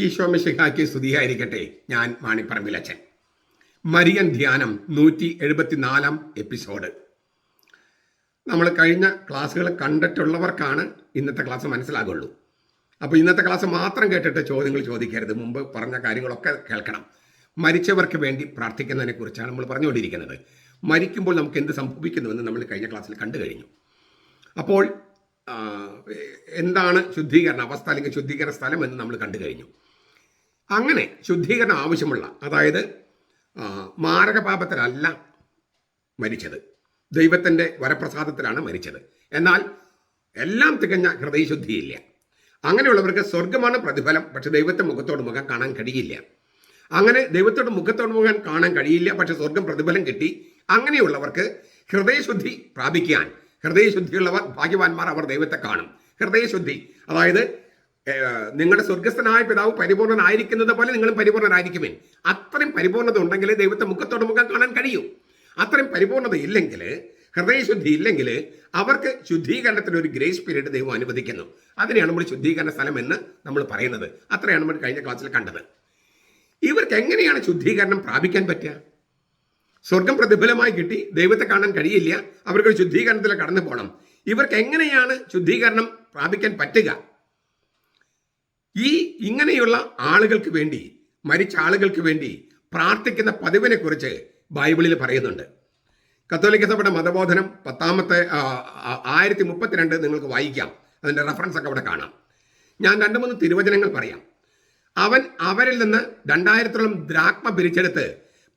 ഈശോ മിശിഹായ്ക്ക് സ്തുതിയായിരിക്കട്ടെ. ഞാൻ മാണിപ്പറമ്പിലച്ചൻ. മരിയൻ ധ്യാനം 174 എപ്പിസോഡ്. നമ്മൾ കഴിഞ്ഞ ക്ലാസ്സുകൾ കണ്ടിട്ടുള്ളവർക്കാണ് ഇന്നത്തെ ക്ലാസ് മനസ്സിലാകുള്ളൂ. അപ്പോൾ ഇന്നത്തെ ക്ലാസ് മാത്രം കേട്ടിട്ട് ചോദ്യങ്ങൾ ചോദിക്കരുത്. മുമ്പ് പറഞ്ഞ കാര്യങ്ങളൊക്കെ കേൾക്കണം. മരിച്ചവർക്ക് വേണ്ടി പ്രാർത്ഥിക്കുന്നതിനെ കുറിച്ചാണ് നമ്മൾ പറഞ്ഞുകൊണ്ടിരിക്കുന്നത്. മരിക്കുമ്പോൾ നമുക്ക് എന്ത് സംഭവിക്കുന്നുവെന്ന് നമ്മൾ കഴിഞ്ഞ ക്ലാസ്സിൽ കണ്ടു കഴിഞ്ഞു. അപ്പോൾ എന്താണ് ശുദ്ധീകരണ അവസ്ഥ അല്ലെങ്കിൽ ശുദ്ധീകരണ സ്ഥലം എന്ന് നമ്മൾ കണ്ടു കഴിഞ്ഞു. അങ്ങനെ ശുദ്ധീകരണം ആവശ്യമുള്ള, അതായത് മാരകപാപത്തിലല്ല മരിച്ചത്, ദൈവത്തിൻ്റെ വരപ്രസാദത്തിലാണ് മരിച്ചത്. എന്നാൽ എല്ലാം തികഞ്ഞ ഹൃദയശുദ്ധിയില്ല. അങ്ങനെയുള്ളവർക്ക് സ്വർഗമാണ് പ്രതിഫലം, പക്ഷെ ദൈവത്തെ മുഖത്തോട് മുഖം കാണാൻ കഴിയില്ല. അങ്ങനെ ദൈവത്തോട് മുഖത്തോട് മുഖം കാണാൻ കഴിയില്ല, പക്ഷെ സ്വർഗം പ്രതിഫലം കിട്ടി. അങ്ങനെയുള്ളവർക്ക് ഹൃദയശുദ്ധി പ്രാപിക്കാൻ, ഹൃദയശുദ്ധിയുള്ളവർ ഭാഗ്യവാന്മാർ, അവർ ദൈവത്തെ കാണും. ഹൃദയശുദ്ധി, അതായത് നിങ്ങളുടെ സ്വർഗസ്ഥനായ പിതാവ് പരിപൂർണനായിരിക്കുന്നത് പോലെ നിങ്ങളും പരിപൂർണനായിരിക്കുമേ. അത്രയും പരിപൂർണത ഉണ്ടെങ്കിൽ ദൈവത്തെ മുഖത്തോട് മുഖം കാണാൻ കഴിയൂ. അത്രയും പരിപൂർണത ഇല്ലെങ്കിൽ, ഹൃദയശുദ്ധി ഇല്ലെങ്കിൽ, അവർക്ക് ശുദ്ധീകരണത്തിന് ഒരു ഗ്രേസ് പീരീഡ് ദൈവം അനുവദിക്കുന്നു. അതിനെയാണ് നമ്മൾ ശുദ്ധീകരണ സ്ഥലം എന്ന് നമ്മൾ പറയുന്നത്. അത്രയാണ് നമ്മൾ കഴിഞ്ഞ ക്ലാസ്സിൽ കണ്ടത്. ഇവർക്ക് എങ്ങനെയാണ് ശുദ്ധീകരണം പ്രാപിക്കാൻ പറ്റുക? സ്വർഗം പ്രതിഫലമായി കിട്ടി, ദൈവത്തെ കാണാൻ കഴിയില്ല, അവർക്ക് ശുദ്ധീകരണത്തിൽ കടന്നു പോകണം. ഇവർക്ക് എങ്ങനെയാണ് ശുദ്ധീകരണം പ്രാപിക്കാൻ പറ്റുക? ഇങ്ങനെയുള്ള ആളുകൾക്ക് വേണ്ടി, മരിച്ച ആളുകൾക്ക് വേണ്ടി പ്രാർത്ഥിക്കുന്ന പതിവിനെ കുറിച്ച് ബൈബിളിൽ പറയുന്നുണ്ട്. കത്തോലിക്ക സഭയുടെ മതബോധനം 1032 നിങ്ങൾക്ക് വായിക്കാം. അതിൻ്റെ റെഫറൻസ് ഒക്കെ അവിടെ കാണാം. ഞാൻ 2-3 തിരുവചനങ്ങൾ പറയാം. അവൻ അവരിൽ നിന്ന് 2000 ദ്രാക്മ പിരിച്ചെടുത്ത്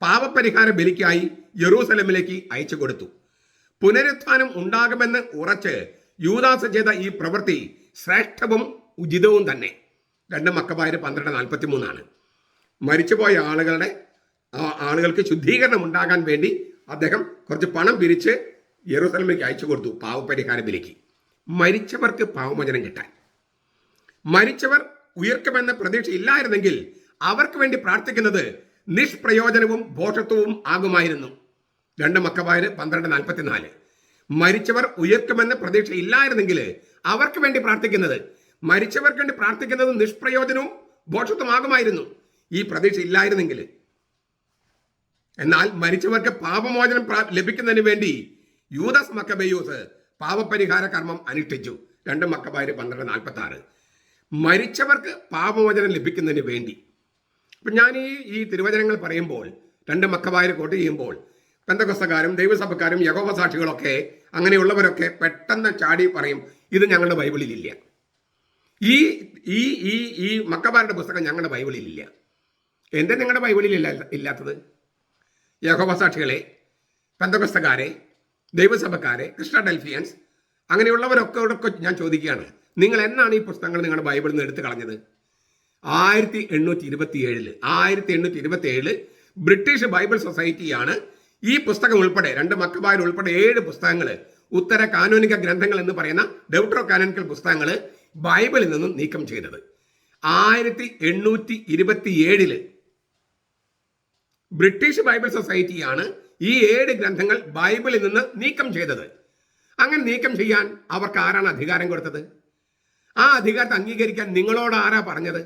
പാപപരിഹാര ബലിക്കായി യെരൂസലേമിലേക്ക് അയച്ചു കൊടുത്തു. പുനരുത്ഥാനം ഉണ്ടാകുമെന്ന് ഉറച്ച് യൂദാസ് ചെയ്ത ഈ പ്രവൃത്തി ശ്രേഷ്ഠവും ഉചിതവും തന്നെ. 2 മക്കബായർ 12:43. മരിച്ചുപോയ ആളുകൾക്ക് ശുദ്ധീകരണം ഉണ്ടാകാൻ വേണ്ടി അദ്ദേഹം കുറച്ച് പണം പിരിച്ച് യെരൂസലേമിലേക്ക് അയച്ചു കൊടുത്തു പാവപരിഹാര ബലിക്ക്. മരിച്ചവർക്ക് പാവമോചനം കിട്ടാൻ, മരിച്ചവർ ഉയർക്കുമെന്ന പ്രതീക്ഷ ഇല്ലായിരുന്നെങ്കിൽ അവർക്ക് വേണ്ടി പ്രാർത്ഥിക്കുന്നത് നിഷ്പ്രയോജനവും ഭോഷത്വവും ആകുമായിരുന്നു. 2 മക്കബായർ 12:44. മരിച്ചവർ ഉയർക്കുമെന്ന പ്രതീക്ഷ ഇല്ലായിരുന്നെങ്കിൽ അവർക്ക് വേണ്ടി പ്രാർത്ഥിക്കുന്നത്, മരിച്ചവർക്ക് വേണ്ടി പ്രാർത്ഥിക്കുന്നത് നിഷ്പ്രയോജനവും ഭോഷത്വമാകുമായിരുന്നു, ഈ പ്രതീക്ഷ ഇല്ലായിരുന്നെങ്കിൽ. എന്നാൽ മരിച്ചവർക്ക് പാപമോചനം ലഭിക്കുന്നതിന് വേണ്ടി യൂദാസ് മക്കബേയൂസ് പാപപരിഹാര കർമ്മം അനുഷ്ഠിച്ചു. 2 മക്കബായർ 12:46. മരിച്ചവർക്ക് പാപമോചനം ലഭിക്കുന്നതിന് വേണ്ടി. അപ്പം ഞാൻ ഈ തിരുവചനങ്ങൾ പറയുമ്പോൾ, 2 മക്കബായർ കോട്ട് ചെയ്യുമ്പോൾ, പെന്തക്കോസ്തക്കാരും ദൈവസഭക്കാരും യഹോവ സാക്ഷികളൊക്കെ അങ്ങനെയുള്ളവരൊക്കെ പെട്ടെന്ന് ചാടി പറയും, ഇത് ഞങ്ങളുടെ ബൈബിളിലില്ല, ഈ മക്കബാരുടെ പുസ്തകം ഞങ്ങളുടെ ബൈബിളിലില്ല. എന്താ നിങ്ങളുടെ ബൈബിളിൽ ഇല്ലാത്തത്? യഹോവ സാക്ഷികളെ, പെന്തക്കോസ്തക്കാരെ, ദൈവസഭക്കാരെ, ക്രിസ്റ്റാഡൽഫിയൻസ്, അങ്ങനെയുള്ളവരൊക്കെ ഞാൻ ചോദിക്കുകയാണ്, നിങ്ങൾ എന്നാണ് ഈ പുസ്തകങ്ങൾ നിങ്ങളുടെ ബൈബിളിൽ നിന്ന് എടുത്തു കളഞ്ഞത്? 1827 ബ്രിട്ടീഷ് ബൈബിൾ സൊസൈറ്റിയാണ് ഈ പുസ്തകം ഉൾപ്പെടെ 2 മക്കബായർ ഉൾപ്പെടെ 7 പുസ്തകങ്ങൾ, ഉത്തര കാനോനിക ഗ്രന്ഥങ്ങൾ എന്ന് പറയുന്ന ഡെയൂട്രോ കാനോനിക്കൽ പുസ്തകങ്ങൾ ബൈബിളിൽ നിന്നും നീക്കം ചെയ്തത്. 1827 ബ്രിട്ടീഷ് ബൈബിൾ സൊസൈറ്റിയാണ് ഈ 7 ഗ്രന്ഥങ്ങൾ ബൈബിളിൽ നിന്ന് നീക്കം ചെയ്തത്. അങ്ങനെ നീക്കം ചെയ്യാൻ അവർക്ക് ആരാണ് അധികാരം കൊടുത്തത്? ആ അധികാരത്തെ അംഗീകരിക്കാൻ നിങ്ങളോട് ആരാ പറഞ്ഞത്?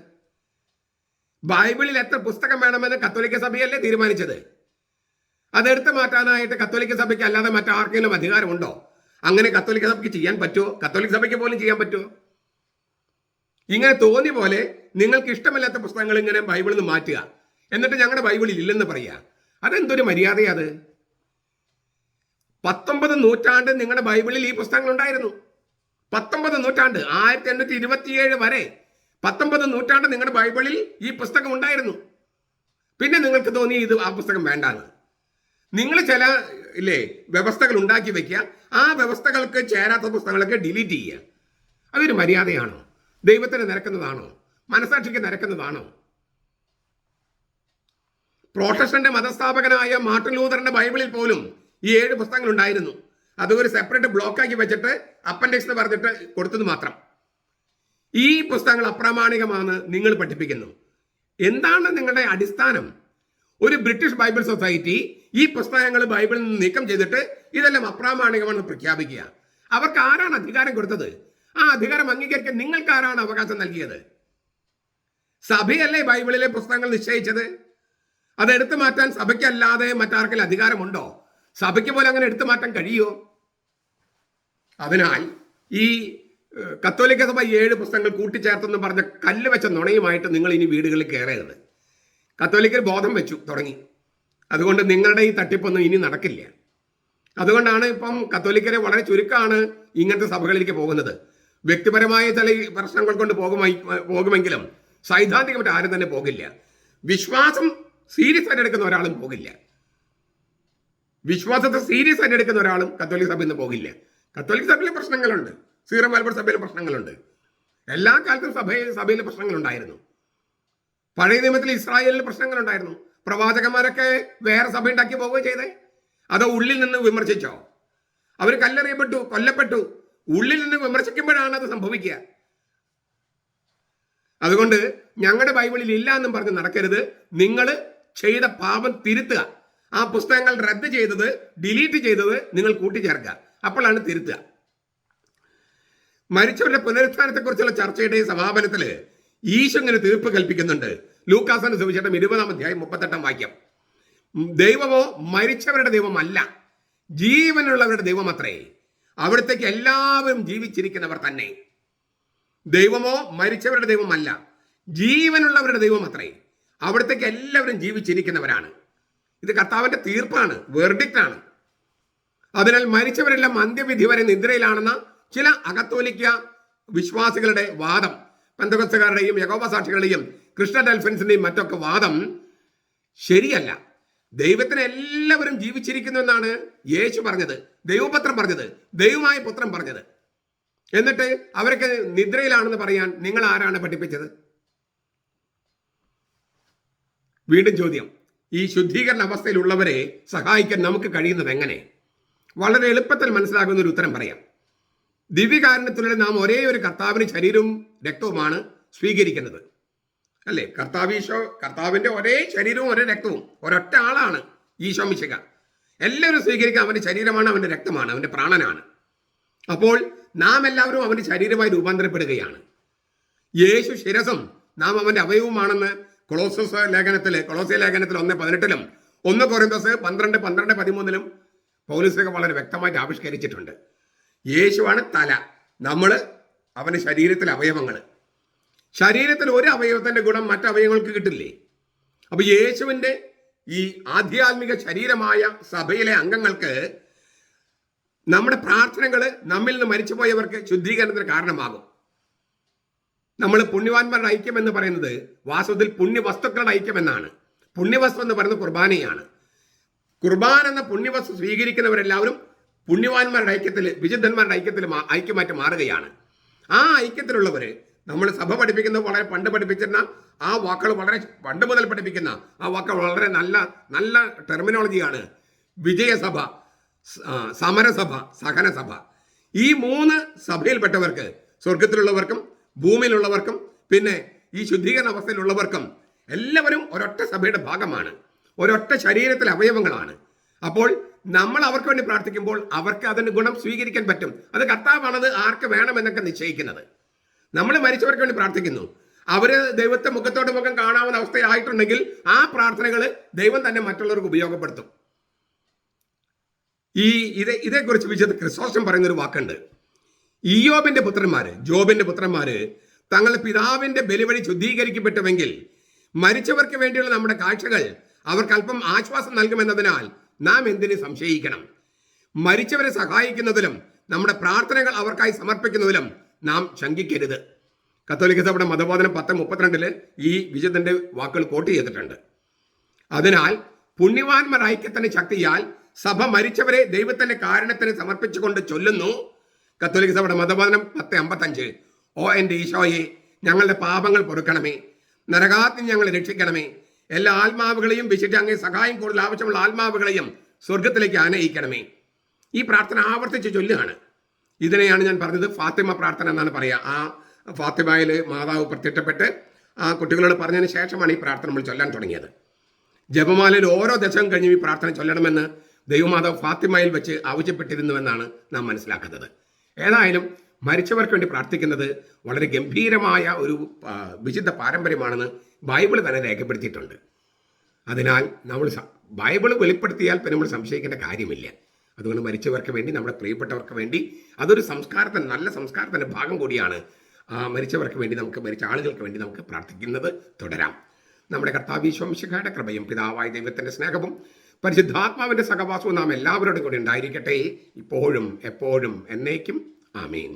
ബൈബിളിൽ എത്ര പുസ്തകം വേണമെന്ന് കത്തോലിക്ക സഭയല്ലേ തീരുമാനിച്ചത്? അതെടുത്ത് മാറ്റാനായിട്ട് കത്തോലിക്ക സഭയ്ക്ക് അല്ലാതെ മറ്റാർക്കെങ്കിലും അധികാരമുണ്ടോ? അങ്ങനെ കത്തോലിക്ക സഭയ്ക്ക് ചെയ്യാൻ പറ്റുമോ? കത്തോലിക്ക സഭയ്ക്ക് പോലും ചെയ്യാൻ പറ്റുമോ? ഇങ്ങനെ തോന്നിയ പോലെ നിങ്ങൾക്ക് ഇഷ്ടമില്ലാത്ത പുസ്തകങ്ങൾ ഇങ്ങനെ ബൈബിളിൽ നിന്ന് മാറ്റുക, എന്നിട്ട് ഞങ്ങളുടെ ബൈബിളിൽ ഇല്ലെന്ന് പറയുക. അതെന്തൊരു മര്യാദയത്? 19 നൂറ്റാണ്ട് നിങ്ങളുടെ ബൈബിളിൽ ഈ പുസ്തകങ്ങൾ ഉണ്ടായിരുന്നു. 19 നൂറ്റാണ്ട്, 1827 വരെ 19 നൂറ്റാണ്ട് നിങ്ങളുടെ ബൈബിളിൽ ഈ പുസ്തകം ഉണ്ടായിരുന്നു. പിന്നെ നിങ്ങൾക്ക് തോന്നി ആ പുസ്തകം വേണ്ടാന്ന്. നിങ്ങൾ ചില വ്യവസ്ഥകൾ ഉണ്ടാക്കി വെക്കുക, ആ വ്യവസ്ഥകൾക്ക് ചേരാത്ത പുസ്തകങ്ങളൊക്കെ ഡിലീറ്റ് ചെയ്യുക. അതൊരു മര്യാദയാണോ? ദൈവത്തിന് നിരക്കുന്നതാണോ? മനസാക്ഷിക്ക് നിരക്കുന്നതാണോ? പ്രൊട്ടസ്റ്റന്റ് മതസ്ഥാപകനായ മാർട്ടിൻ ലൂതറിന്റെ ബൈബിളിൽ പോലും ഈ 7 പുസ്തകങ്ങൾ ഉണ്ടായിരുന്നു. അത് ഒരു സെപ്പറേറ്റ് ബ്ലോക്കാക്കി വെച്ചിട്ട് അപ്പൻഡിക്സ് എന്ന് പറഞ്ഞിട്ട് കൊടുത്തത് മാത്രം. ഈ പുസ്തകങ്ങൾ അപ്രാമാണികമാണ് നിങ്ങൾ പഠിപ്പിക്കുന്നു. എന്താണ് നിങ്ങളുടെ അടിസ്ഥാനം? ഒരു ബ്രിട്ടീഷ് ബൈബിൾ സൊസൈറ്റി ഈ പുസ്തകങ്ങൾ ബൈബിളിൽ നിന്ന് നീക്കം ചെയ്തിട്ട് ഇതെല്ലാം അപ്രാമാണികമാണെന്ന് പ്രഖ്യാപിക്കുക. അവർക്ക് ആരാണ് അധികാരം കൊടുത്തത്? ആ അധികാരം അംഗീകരിക്കാൻ നിങ്ങൾക്ക് ആരാണ് അവകാശം നൽകിയത്? സഭയല്ലേ ബൈബിളിലെ പുസ്തകങ്ങൾ നിശ്ചയിച്ചത്? അത് എടുത്തു മാറ്റാൻ സഭയ്ക്കല്ലാതെ മറ്റാർക്കെങ്കിലും അധികാരമുണ്ടോ? സഭയ്ക്ക് പോലും അങ്ങനെ എടുത്തു മാറ്റാൻ കഴിയുമോ? അതിനാൽ ഈ കത്തോലിക്ക സഭ 7 പുസ്തകങ്ങൾ കൂട്ടിച്ചേർത്തെന്ന് പറഞ്ഞ കല്ല് വെച്ച നുണയുമായിട്ട് നിങ്ങൾ ഇനി വീടുകളിൽ കയറരുത്. കത്തോലിക്കർ ബോധം വെച്ചു തുടങ്ങി. അതുകൊണ്ട് നിങ്ങളുടെ ഈ തട്ടിപ്പൊന്നും ഇനി നടക്കില്ല. അതുകൊണ്ടാണ് ഇപ്പം കത്തോലിക്കരെ വളരെ ചുരുക്കമാണ് ഇങ്ങനത്തെ സഭകളിലേക്ക് പോകുന്നത്. വ്യക്തിപരമായ ചില പ്രശ്നങ്ങൾ കൊണ്ട് പോകുമെങ്കിലും സൈദ്ധാന്തികമായിട്ട് ആരും തന്നെ പോകില്ല. വിശ്വാസം സീരിയസ് ആയിട്ട് എടുക്കുന്ന ഒരാളും പോകില്ല. വിശ്വാസത്തെ സീരിയസ് ആയിട്ട് എടുക്കുന്ന ഒരാളും കത്തോലിക്ക സഭയിൽ നിന്ന് പോകില്ല. കത്തോലിക്ക സഭയിലെ പ്രശ്നങ്ങളുണ്ട്, സീറോ മലബാർ സഭയിലെ പ്രശ്നങ്ങളുണ്ട്, എല്ലാ കാലത്തും സഭയിലെ പ്രശ്നങ്ങളുണ്ടായിരുന്നു. പഴയ നിയമത്തിൽ ഇസ്രായേലിൽ പ്രശ്നങ്ങളുണ്ടായിരുന്നു. പ്രവാചകന്മാരൊക്കെ വേറെ സഭ ഉണ്ടാക്കി പോവുകയോ ചെയ്തേ? അതോ ഉള്ളിൽ നിന്ന് വിമർശിച്ചോ? അവർ കല്ലെറിയപ്പെട്ടു, കൊല്ലപ്പെട്ടു. ഉള്ളിൽ നിന്ന് വിമർശിക്കുമ്പോഴാണ് അത് സംഭവിക്കുക. അതുകൊണ്ട് ഞങ്ങളുടെ ബൈബിളിൽ ഇല്ല എന്നും പറഞ്ഞ് നടക്കരുത്. നിങ്ങൾ ചെയ്ത പാപം തിരുത്തുക. ആ പുസ്തകങ്ങൾ റദ്ദ് ചെയ്തത്, ഡിലീറ്റ് ചെയ്തത് നിങ്ങൾ കൂട്ടിച്ചേർക്കുക. അപ്പോഴാണ് തിരുത്തുക. മരിച്ചവരുടെ പുനരുത്ഥാനത്തെക്കുറിച്ചുള്ള ചർച്ചയുടെ സമാപനത്തിൽ ഈശോ ഇങ്ങനെ തീർപ്പ് കൽപ്പിക്കുന്നുണ്ട്. ലൂക്കാസിന്റെ സുവിശേഷം 20-ാം അധ്യായം 38-ാം വാക്യം. ദൈവമോ മരിച്ചവരുടെ ദൈവമല്ല, ജീവനുള്ളവരുടെ ദൈവമത്രേ. അവിടത്തേക്ക് എല്ലാവരും ജീവിച്ചിരിക്കുന്നവർ തന്നെ. ദൈവമോ മരിച്ചവരുടെ ദൈവമല്ല, ജീവനുള്ളവരുടെ ദൈവമത്രേ. അവിടത്തേക്ക് എല്ലാവരും ജീവിച്ചിരിക്കുന്നവരാണ്. ഇത് കർത്താവിന്റെ തീർപ്പാണ്, വെർഡിക്റ്റാണ്. അതിനാൽ മരിച്ചവരെല്ലാം അന്ത്യവിധി വരെ നിദ്രയിലാണെന്ന ചില അകത്തോലിക്ക വിശ്വാസികളുടെ വാദം, പെന്തക്കോസ്തുകാരുടെയും യഹോവ സാക്ഷികളുടെയും കൃഷ്ണ ഡെൽഫിൻസിന്റെയും മറ്റൊക്കെ വാദം ശരിയല്ല. ദൈവത്തിന് എല്ലാവരും ജീവിച്ചിരിക്കുന്നു എന്നാണ് യേശു പറഞ്ഞത്, ദൈവപുത്രൻ പറഞ്ഞത്, ദൈവമായ പുത്രൻ പറഞ്ഞത്. എന്നിട്ട് അവരൊക്കെ നിദ്രയിലാണെന്ന് പറയാൻ നിങ്ങൾ ആരാണ് പഠിപ്പിച്ചത്? വീണ്ടും ചോദ്യം, ഈ ശുദ്ധീകരണ അവസ്ഥയിലുള്ളവരെ സഹായിക്കാൻ നമുക്ക് കഴിയുന്നത് എങ്ങനെ? വളരെ എളുപ്പത്തിൽ മനസ്സിലാകുന്ന ഒരു ഉത്തരം പറയാം. ദിവ്യകാരുണ്യത്തിലൂടെ നാം ഒരേ ഒരു കർത്താവിന് ശരീരവും രക്തവുമാണ് സ്വീകരിക്കുന്നത്, അല്ലേ? കർത്താവിന്റെ ഒരേ ശരീരവും ഒരേ രക്തവും, ഒരൊറ്റ ആളാണ് ഈശോ മിശിഹ. എല്ലാവരും സ്വീകരിക്കാൻ അവന്റെ ശരീരമാണ്, അവന്റെ രക്തമാണ്, അവന്റെ പ്രാണനാണ്. അപ്പോൾ നാം എല്ലാവരും അവന്റെ ശരീരമായി രൂപാന്തരപ്പെടുകയാണ്. യേശു ശിരസും നാം അവന്റെ അവയവുമാണെന്ന് കൊളോസ്യ ലേഖനത്തിൽ 1:18 1 കൊരിന്തോസ് 12:13 പൗലോസ് വളരെ വ്യക്തമായിട്ട് ആവിഷ്കരിച്ചിട്ടുണ്ട്. യേശുവാണ് തല, നമ്മൾ അവന്റെ ശരീരത്തിലെ അവയവങ്ങൾ. ശരീരത്തിൽ ഒരു അവയവത്തിന്റെ ഗുണം മറ്റവയവങ്ങൾക്ക് കിട്ടില്ലേ? അപ്പൊ യേശുവിന്റെ ഈ ആധ്യാത്മിക ശരീരമായ സഭയിലെ അംഗങ്ങൾക്ക് നമ്മുടെ പ്രാർത്ഥനകൾ നമ്മിൽ നിന്ന് മരിച്ചുപോയവർക്ക് ശുദ്ധീകരണത്തിന് കാരണമാകും. നമ്മൾ പുണ്യവാന്മാരുടെ ഐക്യം എന്ന് പറയുന്നത് വാസ്തവത്തിൽ പുണ്യവസ്തുക്കളുടെ ഐക്യം എന്നാണ്. പുണ്യവസ്തു എന്ന് പറയുന്നത് കുർബാനയാണ്. കുർബാന എന്ന പുണ്യവസ്തു സ്വീകരിക്കുന്നവരെല്ലാവരും പുണ്യവാന്മാരുടെ ഐക്യത്തിൽ, വിശുദ്ധന്മാരുടെ ഐക്യമായിട്ട് മാറുകയാണ്. ആ ഐക്യത്തിലുള്ളവര് നമ്മൾ സഭ പഠിപ്പിക്കുന്നത് വളരെ പണ്ട് പഠിപ്പിച്ചിരുന്ന ആ വാക്കുകൾ, വളരെ പണ്ട് മുതൽ പഠിപ്പിക്കുന്ന ആ വാക്കുകൾ വളരെ നല്ല നല്ല ടെർമിനോളജിയാണ്. വിജയസഭ, സമരസഭ, സഹനസഭ. ഈ 3 സഭയിൽപ്പെട്ടവർക്ക്, സ്വർഗത്തിലുള്ളവർക്കും ഭൂമിയിലുള്ളവർക്കും പിന്നെ ഈ ശുദ്ധീകരണ അവസ്ഥയിലുള്ളവർക്കും എല്ലാവരും ഒരൊറ്റ സഭയുടെ ഭാഗമാണ്, ഒരൊറ്റ ശരീരത്തിലെ അവയവങ്ങളാണ്. അപ്പോൾ നമ്മൾ അവർക്ക് വേണ്ടി പ്രാർത്ഥിക്കുമ്പോൾ അവർക്ക് അതിന്റെ ഗുണം സ്വീകരിക്കാൻ പറ്റും. അത് കർത്താവാണത് ആർക്ക് വേണമെന്നൊക്കെ നിശ്ചയിക്കുന്നത്. നമ്മൾ മരിച്ചവർക്ക് വേണ്ടി പ്രാർത്ഥിക്കുന്നു, അവര് ദൈവത്തെ മുഖത്തോട് മുഖം കാണാവുന്ന അവസ്ഥയിലായിട്ടുണ്ടെങ്കിൽ ആ പ്രാർത്ഥനകൾ ദൈവം തന്നെ മറ്റുള്ളവർക്ക് ഉപയോഗപ്പെടുത്തും. ഇതേക്കുറിച്ച് വിശുദ്ധ ക്രിസോസ്റ്റം പറയുന്നൊരു വാക്കുണ്ട്. ജോബിന്റെ പുത്രന്മാര് തങ്ങളുടെ പിതാവിന്റെ ബലി വഴി ശുദ്ധീകരിക്കപ്പെട്ടുവെങ്കിൽ മരിച്ചവർക്ക് വേണ്ടിയുള്ള നമ്മുടെ കാഴ്ചകൾ അവർക്ക് അല്പം ആശ്വാസം നൽകുമെന്നതിനാൽ നാം എന്തിനു സംശയിക്കണം? മരിച്ചവരെ സഹായിക്കുന്നതിലും നമ്മുടെ പ്രാർത്ഥനകൾ അവർക്കായി സമർപ്പിക്കുന്നതിലും നാം ശങ്കിക്കരുത്. കത്തോലിക്ക സഭയുടെ മതബോധനം 10:32 ഈ വിശുദ്ധന്റെ വാക്കുകൾ കോട്ട് ചെയ്തിട്ടുണ്ട്. അതിനാൽ പുണ്യവാന്മാർ ഐക്യത്തിന്റെ ശക്തിയാൽ സഭ മരിച്ചവരെ ദൈവത്തിന്റെ കാരുണ്യത്തിന് സമർപ്പിച്ചുകൊണ്ട് ചൊല്ലുന്നു. കത്തോലിക്ക സഭയുടെ മതബോധനം 10:55 ഓ എൻ്റെ ഈശോയെ, ഞങ്ങളുടെ പാപങ്ങൾ പൊറുക്കണമേ, നരകാത്തിൽ ഞങ്ങളെ രക്ഷിക്കണമേ, എല്ലാ ആത്മാവുകളെയും വിശിഷ്ട അങ്ങേ സഹായം കൂടുതൽ ആവശ്യമുള്ള ആത്മാവുകളെയും സ്വർഗത്തിലേക്ക് ആനയിക്കണമേ. ഈ പ്രാർത്ഥന ആവർത്തിച്ച് ചൊല്ലുകയാണ്. ഇതിനെയാണ് ഞാൻ പറഞ്ഞത് ഫാത്തിമ പ്രാർത്ഥന എന്നാണ് പറയുക. ആ ഫാത്തിമയിൽ മാതാവ് പ്രത്യക്ഷപ്പെട്ട് ആ കുട്ടികളോട് പറഞ്ഞതിന് ശേഷമാണ് ഈ പ്രാർത്ഥന നമ്മൾ ചൊല്ലാൻ തുടങ്ങിയത്. ജപമാലയിൽ ഓരോ ദശകം കഴിഞ്ഞും ഈ പ്രാർത്ഥന ചൊല്ലണമെന്ന് ദൈവമാതാവ് ഫാത്തിമയിൽ വെച്ച് ആവശ്യപ്പെട്ടിരുന്നുവെന്നാണ് നാം മനസ്സിലാക്കുന്നത്. ഏതായാലും മരിച്ചവർക്ക് വേണ്ടി പ്രാർത്ഥിക്കുന്നത് വളരെ ഗംഭീരമായ ഒരു വിശുദ്ധ പാരമ്പര്യമാണെന്ന് ബൈബിൾ തന്നെ രേഖപ്പെടുത്തിയിട്ടുണ്ട്. അതിനാൽ നമ്മൾ ബൈബിൾ വെളിപ്പെടുത്തിയാൽ പിന്നെ നമ്മൾ സംശയിക്കേണ്ട കാര്യമില്ല. അതുകൊണ്ട് മരിച്ചവർക്ക് വേണ്ടി, നമ്മുടെ പ്രിയപ്പെട്ടവർക്ക് വേണ്ടി, അതൊരു സംസ്കാരത്തിന്, നല്ല സംസ്കാരത്തിൻ്റെ ഭാഗം കൂടിയാണ്. മരിച്ചവർക്ക് വേണ്ടി, മരിച്ച ആളുകൾക്ക് വേണ്ടി നമുക്ക് പ്രാർത്ഥിക്കുന്നത് തുടരാം. നമ്മുടെ കർത്താവ് ഈശോ മിശിഹായുടെ കൃപയും പിതാവായ ദൈവത്തിൻ്റെ സ്നേഹവും പരിശുദ്ധാത്മാവിൻ്റെ സഹവാസവും നാം എല്ലാവരോടും കൂടി ഉണ്ടായിരിക്കട്ടെ, ഇപ്പോഴും എപ്പോഴും എന്നേക്കും. ആമേൻ.